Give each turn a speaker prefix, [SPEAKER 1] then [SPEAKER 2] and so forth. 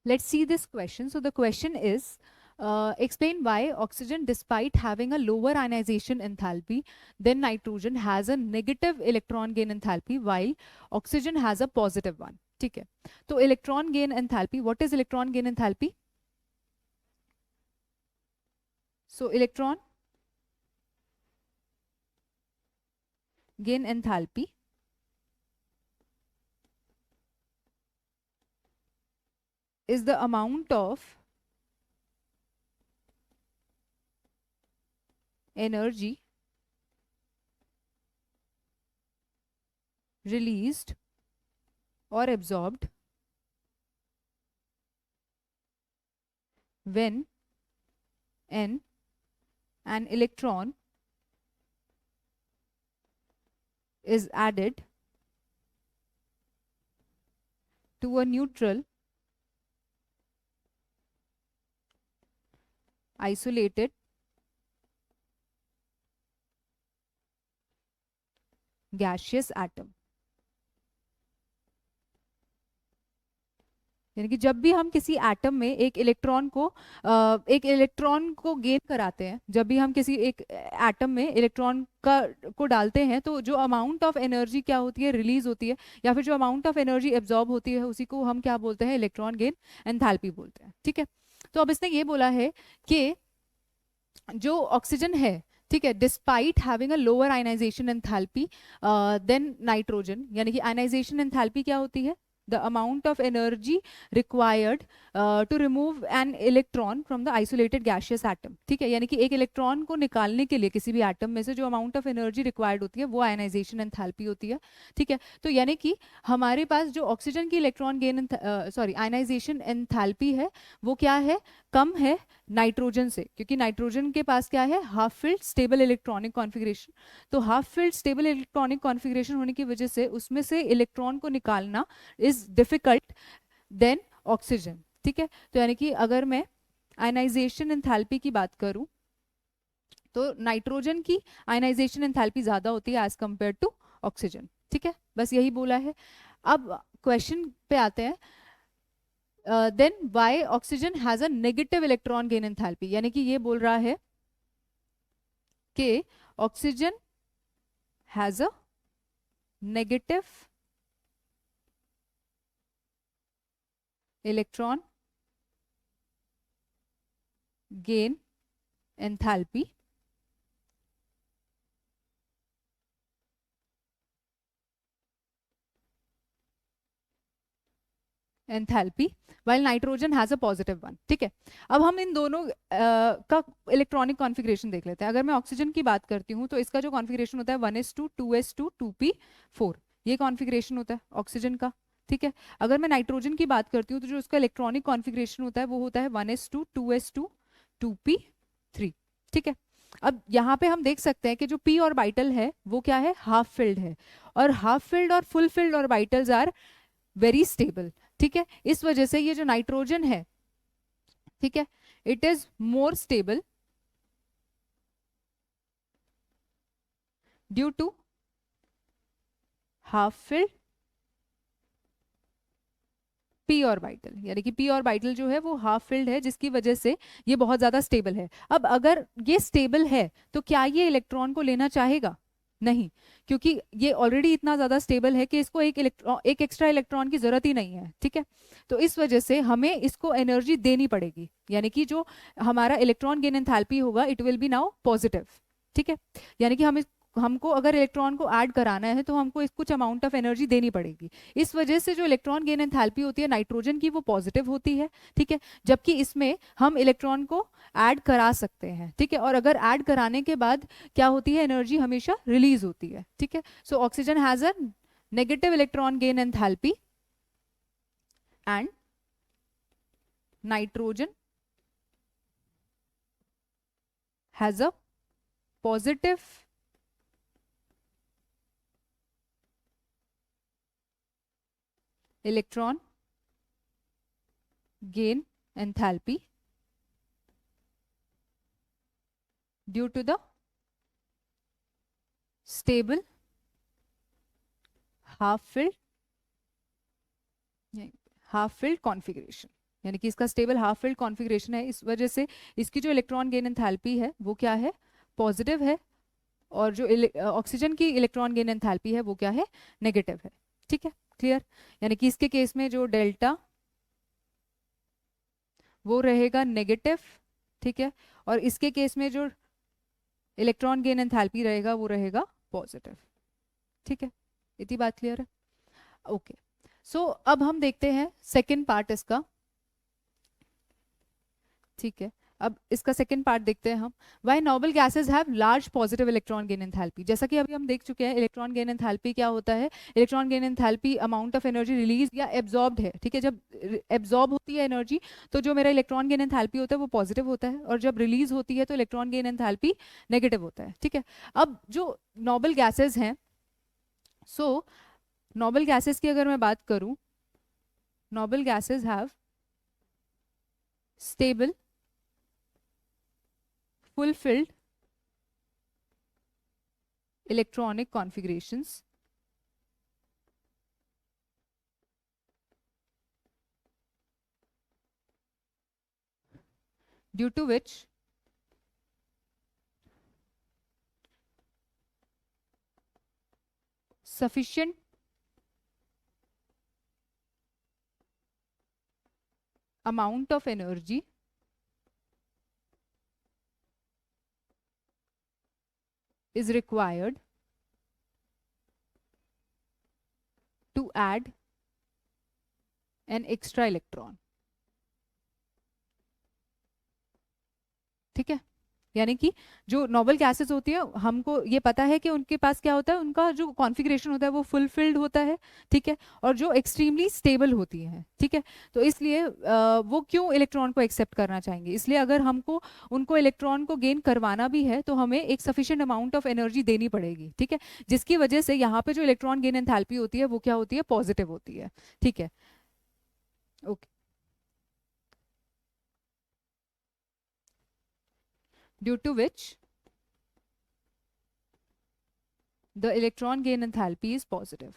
[SPEAKER 1] Let's see this question. So the question is, explain why oxygen, despite having a lower ionization enthalpy than nitrogen, has a negative electron gain enthalpy while oxygen has a positive one. ठीक है, तो electron gain enthalpy, what is electron gain enthalpy? So electron gain enthalpy is the amount of energy released or absorbed when an electron is added to a neutral isolated gaseous atom. यानी कि जब भी हम किसी atom में एक electron को gain कराते हैं, जब भी हम किसी एक एटम में इलेक्ट्रॉन को डालते हैं, तो जो अमाउंट ऑफ एनर्जी क्या होती है, रिलीज होती है, या फिर जो अमाउंट ऑफ एनर्जी एब्जॉर्ब होती है, उसी को हम क्या बोलते हैं, इलेक्ट्रॉन गेन एंथैल्पी बोलते हैं. ठीक है, तो अब इसने ये बोला है कि जो ऑक्सीजन है, ठीक है, despite having a lower ionisation enthalpy than nitrogen, यानी कि आयनाइजेशन एंथैल्पी क्या होती है, the amount of energy required to remove an electron from the isolated gaseous atom. ठीक है, यानी कि एक इलेक्ट्रॉन को निकालने के लिए किसी भी एटम में से जो अमाउंट ऑफ एनर्जी रिक्वायर्ड होती है वो आयनाइजेशन एंथैल्पी होती है. ठीक है, तो यानी कि हमारे पास जो ऑक्सीजन की इलेक्ट्रॉन गेन आयनाइजेशन एंथैल्पी है वो क्या है, कम है नाइट्रोजन से, क्योंकि नाइट्रोजन के पास क्या है, half filled stable electronic configuration. तो half filled stable electronic configuration होने की वजह से उसमें से इलेक्ट्रॉन को निकालना इज डिफिकल्ट देन ऑक्सीजन. ठीक है, तो यानी कि अगर मैं आयनाइजेशन एंथैल्पी की बात करूं तो नाइट्रोजन की आयनाइजेशन एंथैल्पी ज्यादा होती है एज कंपेयर टू ऑक्सीजन. ठीक है, बस यही बोला है. अब क्वेश्चन पे आते हैं. Then why oxygen has a negative electron gain enthalpy, यानी कि ये बोल रहा है कि oxygen has a negative electron gain enthalpy enthalpy while nitrogen has a positive one. ठीक है, अब हम इन दोनों का इलेक्ट्रॉनिक कॉन्फ़िगरेशन देख लेते हैं. अगर मैं ऑक्सीजन की बात करती हूँ तो इसका जो कॉन्फ़िगरेशन होता है 1s2 2s2 2p4, ये कॉन्फ़िगरेशन होता है ऑक्सीजन का. ठीक है, अगर मैं नाइट्रोजन की बात करती हूँ तो जो उसका इलेक्ट्रॉनिक कॉन्फ़िगरेशन होता है वो होता है 1s2 2s2 2p3. ठीक है, अब यहाँ पे हम देख सकते हैं कि जो p ऑर्बिटल है वो क्या है, हाफ फिल्ड है, और हाफ फिल्ड और full filled orbitals are very stable. ठीक है, इस वजह से ये जो नाइट्रोजन है, ठीक है, it is more stable due to half filled P orbital, यानी कि पी ऑर्बिटल जो है वो हाफ फिल्ड है, जिसकी वजह से ये बहुत ज्यादा स्टेबल है. अब अगर ये स्टेबल है तो क्या ये इलेक्ट्रॉन को लेना चाहेगा, नहीं, क्योंकि ये ऑलरेडी इतना ज्यादा स्टेबल है कि इसको एक एक्स्ट्रा इलेक्ट्रॉन की जरूरत ही नहीं है. ठीक है, तो इस वजह से हमें इसको एनर्जी देनी पड़ेगी, यानी कि जो हमारा इलेक्ट्रॉन गेन एंथैल्पी होगा it will be now positive. ठीक है, यानी कि हमको अगर इलेक्ट्रॉन को ऐड कराना है तो हमको कुछ अमाउंट ऑफ एनर्जी देनी पड़ेगी. इस वजह से जो इलेक्ट्रॉन गेन एंथैल्पी होती है नाइट्रोजन की वो पॉजिटिव होती है. ठीक है, जबकि इसमें हम इलेक्ट्रॉन को ऐड करा सकते हैं. ठीक है, और अगर ऐड कराने के बाद क्या होती है, एनर्जी हमेशा रिलीज होती है. ठीक है, so oxygen has a negative electron gain enthalpy and nitrogen has a positive electron gain enthalpy due to the stable half filled configuration. यानी कि इसका स्टेबल हाफ फिल्ड कॉन्फ़िगरेशन है, इस वजह से इसकी जो इलेक्ट्रॉन गेन एंथैल्पी है वो क्या है, पॉजिटिव है, और जो ऑक्सीजन की इलेक्ट्रॉन गेन एंथैल्पी है वो क्या है, नेगेटिव है। ठीक है, क्लियर। यानी कि इसके केस में जो डेल्टा वो रहेगा नेगेटिव, ठीक है, और इसके केस में जो इलेक्ट्रॉन गेन एंथैल्पी रहेगा वो रहेगा पॉजिटिव। ठीक है, इतनी बात क्लियर है। ओके, सो अब हम देखते हैं सेकंड पार्ट इसका। ठीक है, अब इसका सेकंड पार्ट देखते हैं हम। Why noble gases have large positive electron gain enthalpy. जैसा कि अभी हम देख चुके हैं, इलेक्ट्रॉन गेन एंथैल्पी क्या होता है, electron gain enthalpy amount of energy release या एब्जॉर्ब्ड है। ठीक है, जब एब्जॉर्ब होती है एनर्जी तो जो मेरा इलेक्ट्रॉन गेन एंथैल्पी होता है वो पॉजिटिव होता है, और जब रिलीज होती है तो इलेक्ट्रॉन गेन एंथैल्पी नेगेटिव होता है। ठीक है, अब जो नोबल गैसेज हैं, सो नोबल गैसेज की अगर मैं बात करूं, noble gases have stable fulfilled electronic configurations due to which sufficient amount of energy is required to add an extra electron। ठीक है, यानी कि जो नोबल गैसेस होती है, हमको ये पता है कि उनके पास क्या होता है, उनका जो कॉन्फ़िगरेशन होता है वो फुलफिल्ड होता है। ठीक है, और जो एक्सट्रीमली स्टेबल होती है। ठीक है, तो इसलिए वो क्यों इलेक्ट्रॉन को एक्सेप्ट करना चाहेंगे, इसलिए अगर हमको उनको इलेक्ट्रॉन को गेन करवाना भी है तो हमें एक सफिशिएंट अमाउंट ऑफ एनर्जी देनी पड़ेगी। ठीक है, जिसकी वजह से यहाँ पे जो इलेक्ट्रॉन गेन एंथैल्पी होती है वो क्या होती है, पॉजिटिव होती है। ठीक है, okay, due to which the electron gain enthalpy is positive।